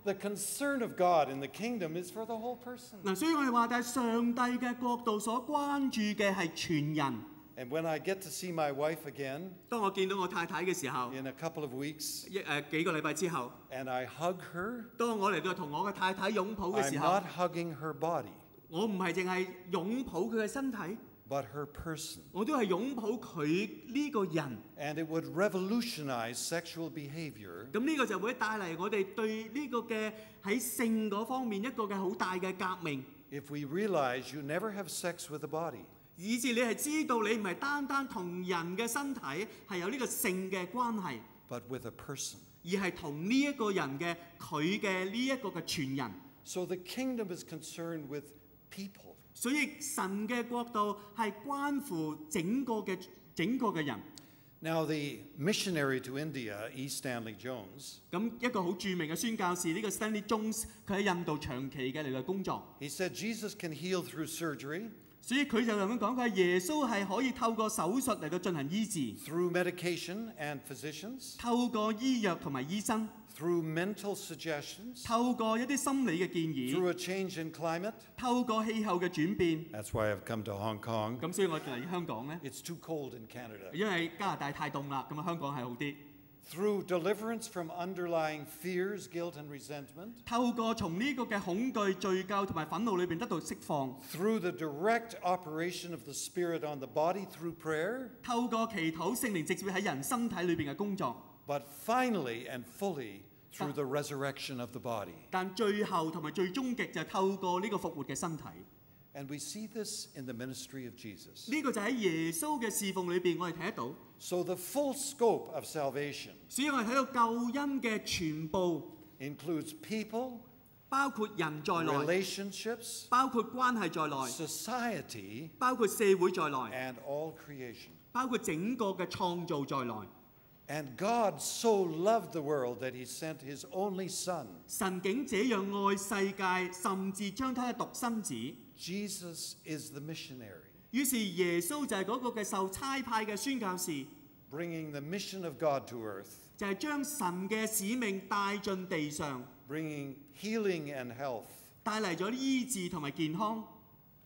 The concern of God in the kingdom is for the whole person. 嗱，所以我哋話，但係上帝嘅國度所關注嘅係全人。And when I get to see my wife again 當我見到我太太嘅時候， in a couple of weeks, 幾個禮拜之後， and I hug her, 當我嚟到同我嘅太太擁抱嘅 I'm 時候， not hugging her body, 我唔係淨係擁抱佢嘅身體， but her person. 我都係擁抱佢呢個人。 And it would revolutionize sexual behavior 咁呢個就會帶嚟我哋對呢個嘅喺性嗰方面一個嘅好大嘅革命。 if we realize you never have sex with the body. 以至你係知道你唔係單單同人嘅身體係有呢個性嘅關係， but with a person. 而係同呢一個人嘅佢嘅呢一個嘅全人。 So the kingdom is concerned with people. 所以神嘅國度係關乎整個嘅人。 Now the missionary to India, E. Stanley Jones, 咁一個好著名嘅宣教士呢個 Stanley Jones，佢喺印度長期嘅嚟到工作。 he said Jesus can heal through surgery, 所以佢就咁樣講，佢話耶穌係可以透過手術嚟到進行醫治， through medication and physicians, 透過醫藥同埋醫生， through mental suggestions, 透過一啲心理嘅建議， through a change in climate. 透過氣候嘅轉變。 That's why I've come to Hong Kong. 咁所以我嚟香港咧， It's too cold in Canada. 因為加拿大太凍啦，咁啊香港係好啲。 Through deliverance from underlying fears, guilt, and resentment. 透過從呢個嘅恐懼、罪疚同埋憤怒裏邊得到釋放。 Through the direct operation of the Spirit on the body through prayer. 透過祈禱，聖靈直接喺人身體裏邊嘅工作。 But finally and fully through the resurrection of the body. 但最後同埋最終極就係透過呢個復活嘅身體。 And we see this in the ministry of Jesus. 呢個就喺耶穌嘅侍奉裏邊，我哋睇得到。 So the full scope of salvation 所以我哋睇到救恩嘅全部， includes people, 包括人在內， relationships, 包括關係在內， society, 包括社會在內， and all creation. 包括整個嘅創造在內。 And God so loved the world that he sent his only son. 神竟這樣愛世界，甚至將他嘅獨生子。 Jesus is the missionary, 於是耶穌就係嗰個嘅受差派嘅宣教士， bringing the mission of God to earth, 就係將神嘅使命帶進地上， bringing healing and health, 帶嚟咗醫治同埋健康，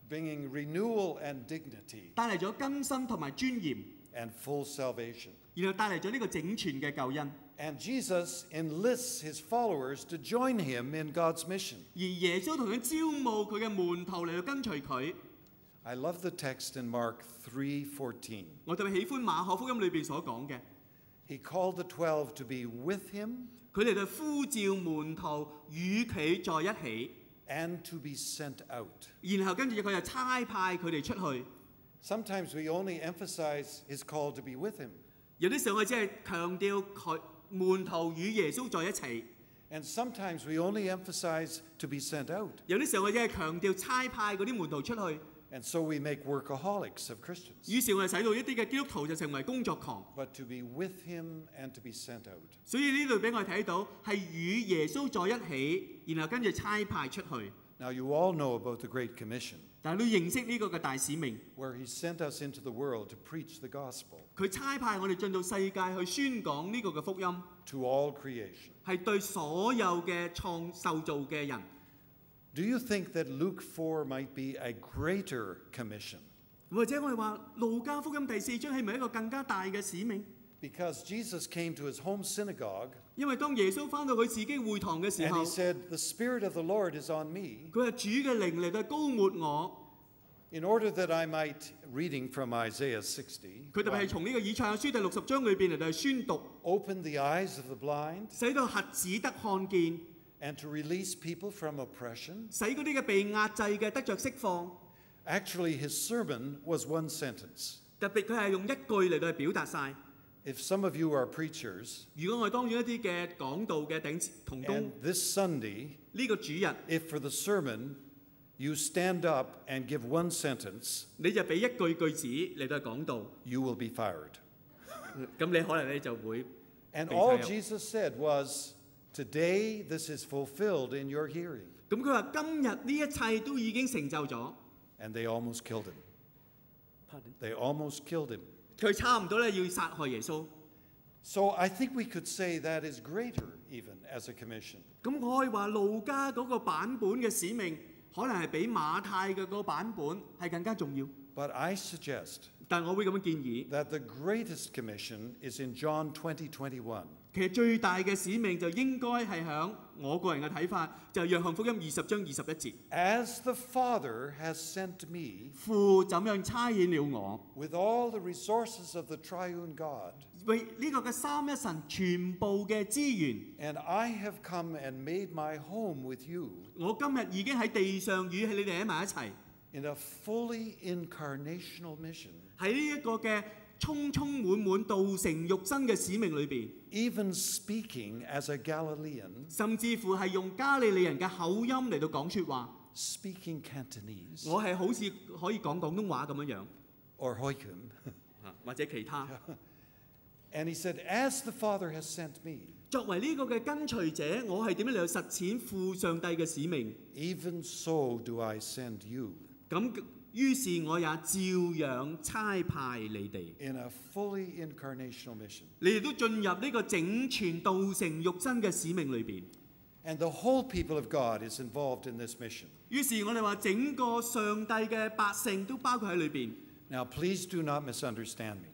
bringing renewal and dignity, 帶嚟咗更新同埋尊嚴， and full salvation. 然後帶嚟咗呢個整全嘅救恩。 And Jesus enlists his followers to join him in God's mission. 而耶穌同樣招募佢嘅門徒嚟到跟隨佢。 I love the text in Mark 3:14. 我特別喜歡馬可福音裏邊所講嘅， He called the 12 to be with him 佢哋就呼召門徒與佢在一起， and to be sent out. 然後跟住佢就差派佢哋出去。 Sometimes we only emphasize his call to be with him. 有啲時候我只係強調佢門徒與耶穌在一齊， And sometimes we only emphasize to be sent out. 有啲時候我只係強調差派嗰啲門徒出去。 And so we make workaholics of Christians. 於是我哋使到一啲嘅基督徒就成為工作狂。 But to be with him and to be sent out. 所以呢度俾我哋睇到係與耶穌在一起，然後跟住差派出去。 Now you all know about the Great Commission, 但係都認識呢個嘅大使命， where he sent us into the world to preach the gospel 佢差派我哋進到世界去宣講呢個嘅福音， to all creation. 係對所有嘅受造嘅人。 Do you think that Luke 4 might be a greater commission? 或者我哋話路加福音第4章係咪一個更加大嘅使命？ Because Jesus came to his home synagogue 因為當耶穌翻到佢自己會堂嘅時 and 候， he said, "The Spirit of the Lord is on me, 佢係主嘅靈嚟到膏抹我， in order that I might," reading from Isaiah 60, 佢特別係從呢個以賽亞書第60章裏邊嚟到宣讀， open the eyes of the blind 使到瞎子得看見， and to release people from oppression. 使嗰啲嘅被壓制嘅得着釋放。 Actually, his sermon was one sentence. 特別佢係用一句嚟到去表達晒。 If some of you are preachers, 如果我哋當中一啲嘅講道嘅頂同工， and this Sunday, 呢個主日 if for the sermon you stand up and give one sentence, 你就俾一句句子嚟到去講道， you will be fired. 咁你可能你就會 And 被 all 炒。 Jesus said was, "Today this is fulfilled in your hearing." 咁佢話今日呢一切都已經成就咗。 And they almost killed him. Pardon？ They almost killed him. 佢差唔多咧要殺害耶穌。 So I think we could say that is greater even as a commission. 咁我可以話路加嗰個版本嘅使命，可能係比馬太嘅個版本係更加重要。But I suggest 但我會咁樣建議， that the greatest commission is in John 20:21. 其實最大嘅使命就應該係響我個人嘅睇法，就係約翰福音20章21節。As the Father has sent me 父怎樣差遣了我， with all the resources of the triune God, 為呢個嘅三一神全部嘅資源， and I have come and made my home with you 我今日已經喺地上與你哋喺埋一齊， in a fully incarnational mission, 喺呢一個嘅充充滿滿道成肉身嘅使命裏邊， even speaking as a Galilean, 甚至乎係用加利利人嘅口音嚟到講説話。 speaking Cantonese 我係好似可以講廣東話咁樣樣， or Hoikam. 或者其他。 And he said, as the Father has sent me, 作為呢個嘅跟隨者，我係點樣嚟到實踐父上帝嘅使命？ even so do I send you 咁於是我也照樣差派你哋， in a fully incarnational mission. 你哋都進入呢個整全道成肉身嘅使命裏邊。 And the whole people of God is involved in this mission. 於是我哋話整個上帝嘅百姓都包括喺裏邊。 Now, please do not misunderstand me.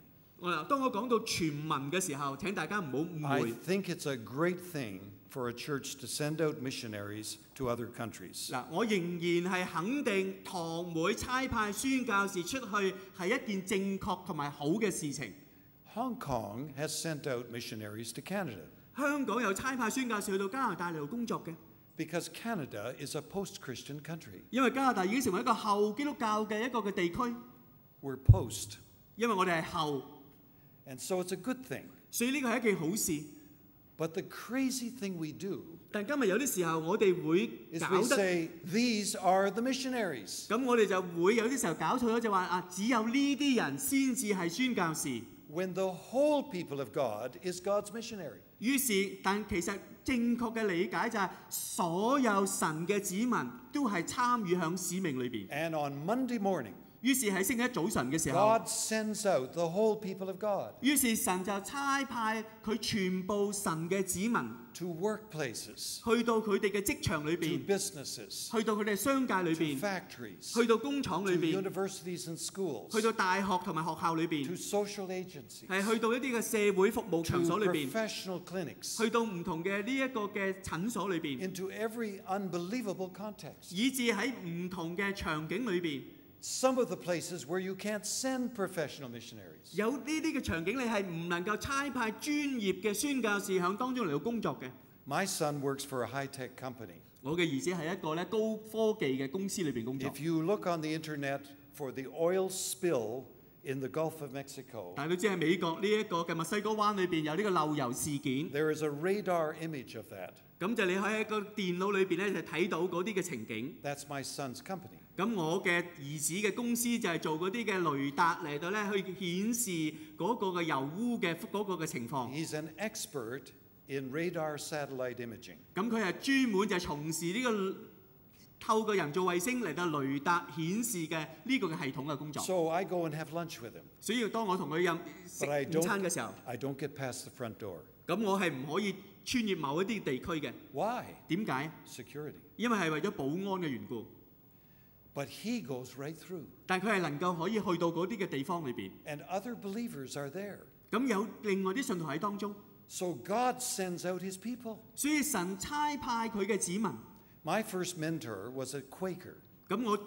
當我講到全民嘅時候，請大家唔好誤 I 會。 think it's a great thing for a church to send out missionaries to other countries. 嗱，我仍然係肯定堂會差派宣教士出去係一件正確同埋好嘅事情。 Hong Kong has sent out missionaries to Canada 香港有差派宣教士去到加拿大嚟到工作嘅， because Canada is a post-Christian country. 因為加拿大已經成為一個後基督教嘅一個嘅地區， We're post. 因為我哋係後， And so it's a good thing. 所以呢個係一件好事。 But the crazy thing we do 但今日有啲時候我哋會 is 搞 we 得， say, these are the missionaries. 咁我哋就會有啲時候搞錯咗，就話只有呢啲人先至係宣教士。 When the whole people of God is God's missionary. 於是，但其實正確嘅理解就係所有神嘅子民都係參與響使命裏邊。 And on Monday morning, 於是喺星期一早晨嘅時候， God sends out the whole people of God 於是神就差派佢全部神嘅子民 to workplaces, 去到佢哋嘅職場裏 to 邊， businesses, 去到佢哋商界裏 to 邊， factories, 去到工廠 to 裏邊， universities and schools, 去到大學同埋學校裏 to 邊， social agencies, 係去到一啲嘅社會服務場 to 所裏邊， professional clinics, 去到唔同嘅呢一個嘅診所裏邊， into every unbelievable context. 以至喺唔同嘅場景裏邊， Some of the places where you can't send professional missionaries. 有呢啲嘅場景你係唔能夠差派專業嘅宣教士響當中嚟到工作嘅。 My son works for a high-tech company. 我嘅兒子係一個咧高科技嘅公司裏邊工作。 If you look on the internet for the oil spill in the Gulf of Mexico, 但係都知喺美國呢一個嘅墨西哥灣裏邊有呢個漏油事件， there is a radar image of that. 咁就你可以喺個電腦裏邊咧就睇到嗰啲嘅情景。 That's my son's company. 咁我嘅兒子嘅公司就係做嗰啲嘅雷達嚟到咧去顯示嗰個嘅油污嘅嗰個嘅情況。 He's an expert in radar satellite imaging. 咁佢係專門就係從事呢個透過人造衛星嚟到雷達顯示嘅呢個嘅系統嘅工作。 So I go and have lunch with him, 所以當我同佢食 but I 午餐嘅時候， don't get past the front door. 咁我係唔可以穿越某一啲地區嘅。 Why? 點解？ Security. 因為係為咗保安嘅緣故。 But he goes right through. 但佢係能夠可以去到嗰啲嘅地方裏邊。 And other believers are there. 咁有另外啲信徒喺當中， So God sends out his people. 所以神差派佢嘅子民。 My first mentor was a Quaker. 咁我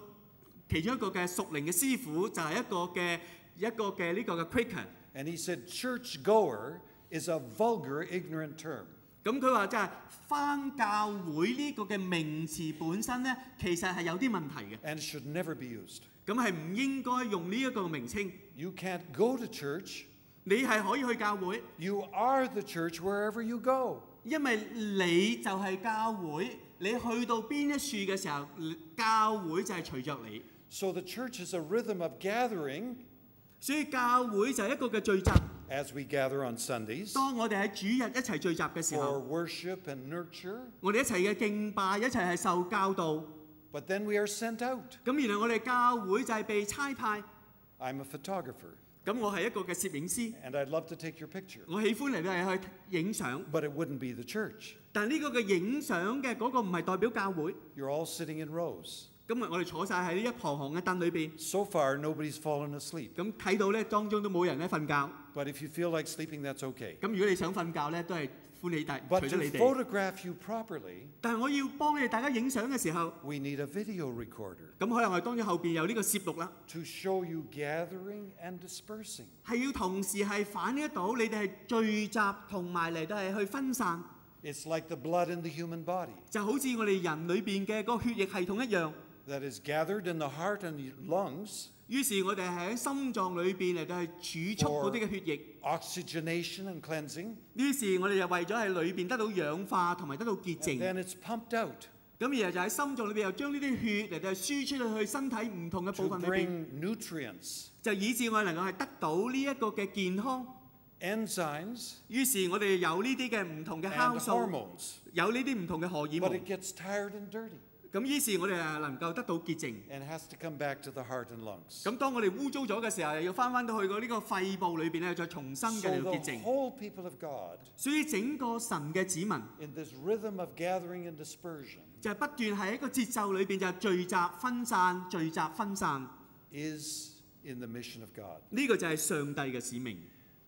其中一個嘅屬靈嘅師傅就係一個嘅呢個嘅 Quaker。 And he said, church goer is a vulgar, ignorant term. 咁佢話就係返教會呢個嘅名詞本身咧，其實係有啲問題嘅。 And should never be used. 咁係唔應該用呢一個名稱。 You can't go to church. 你係可以去教會， You are the church wherever you go. 因為你就係教會。你去到邊一處嘅時候，教會就係隨着你。 So the church is a rhythm of gathering 所以教會就係一個嘅聚集。 as we gather on Sundays 當我哋喺主日一齊聚集嘅時 for 候， worship and nurture. 我哋一齊嘅敬拜，一齊係受教導。 But then we are sent out. 咁原來我哋教會就係被差派。 I'm a photographer. 咁咁我係一個嘅攝影師， and I'd love to take your picture. 我喜歡嚟到去影相， But it wouldn't be the church. 但呢個嘅影相嘅嗰個唔係代表教會。 You're all sitting in rows. 今日我哋坐晒喺呢一旁行嘅凳裏邊， So far, nobody's fallen asleep. 咁睇到咧當中都冇人咧瞓覺。 But if you feel like sleeping, that's okay. 咁如果你想瞓覺咧，都係歡喜大， But 隨 to 咗你哋。 photograph you properly, 但係我要幫你哋大家影相嘅時候， we need a video recorder 咁可能我哋當然後邊有呢個攝錄啦， to show you gathering and dispersing. 係要同時係反映到你哋係聚集同埋嚟到係去分散， It's like the blood in the human body 就好似我哋人裏邊嘅個血液系統一樣。 that is gathered in the heart and the lungs 於是我哋係喺心臟裏邊嚟到係儲蓄嗰啲嘅血液。 oxygenation and cleansing. 於是我哋就為咗喺裏邊得到氧化同埋得到潔 And 淨。 then it's pumped out 咁然後就喺心臟裏邊又將呢啲血嚟到輸出去身體唔同嘅部 to 分裏邊， bring nutrients, 就以致我哋能夠係得到呢一個嘅健康。 enzymes, 於是我哋有呢啲嘅唔同嘅 and 酵素， hormones. 有呢啲唔同嘅荷爾 But 蒙。 it gets tired and dirty 咁於是我哋係能夠得到潔淨。 and has to come back to the heart and lungs. 咁當我哋污糟咗嘅時候，又要翻到去個呢個肺部裏邊咧，再重新嘅 So 嚟到潔 the 淨。 whole people of God, 所以整個神嘅子民 in this rhythm of gathering and dispersion, 就係不斷喺一個節奏裏邊，就係聚集分散、聚集分散。 is in the mission of God. 呢個就係上帝嘅使命。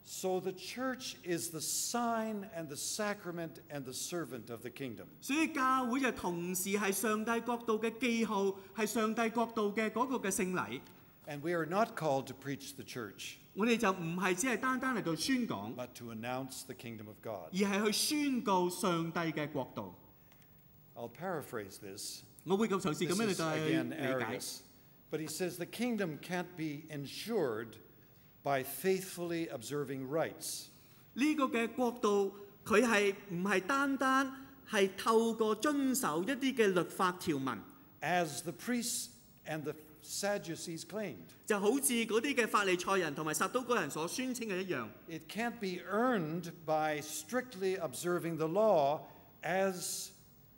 So the church is the sign and the sacrament and the servant of the kingdom. 所以教會就同時係上帝國度嘅記號，係上帝國度嘅嗰個嘅聖禮。 And we are not called to preach the church, 我哋就唔係只係單單嚟到宣講， but to announce the kingdom of God. 而係去宣告上帝嘅國度。 I'll paraphrase this. 我會咁嘗試咁 This 樣嚟 is 到去 again 理解。 Arius. But he says the kingdom can't be ensured by faithfully observing rites. 呢個嘅國度，佢係唔係單單係透過遵守一啲嘅律法條文， As the priests and the Sadducees claimed. 就好似嗰啲嘅法利賽人同埋撒都該人所宣稱嘅一樣。 It can't be earned by strictly observing the law as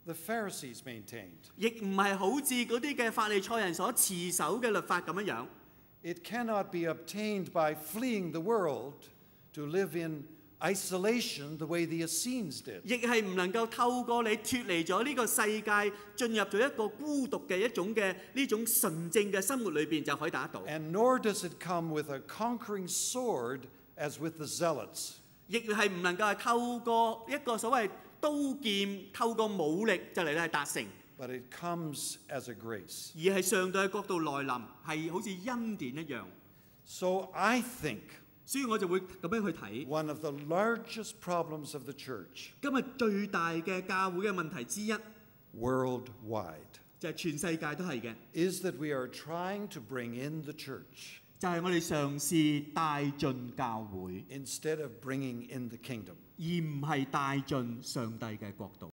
the Pharisees maintained. 亦唔係好似嗰啲嘅法利賽人所持守嘅律法咁樣樣。 It cannot be obtained by fleeing the world to live in isolation the way the Essenes did. 亦係唔能夠透過你脫離咗呢個世界，進入咗一個孤獨嘅一種嘅呢種純正嘅生活裏邊就可以達得到。 And nor does it come with a conquering sword as with the zealots. 亦係唔能夠係透過一個所謂刀劍，透過武力就嚟到係達成， But it comes as a grace. 而係上帝嘅國度來臨，係好似恩典一樣。 So I think 所以我就會咁樣去睇 one of the largest problems of the church 今日最大嘅教會嘅問題之一， worldwide 就係全世界都係嘅， is that we are trying to bring in the church 就係我哋嘗試帶進教會， instead of bringing in the kingdom. 而唔係帶進上帝嘅國度。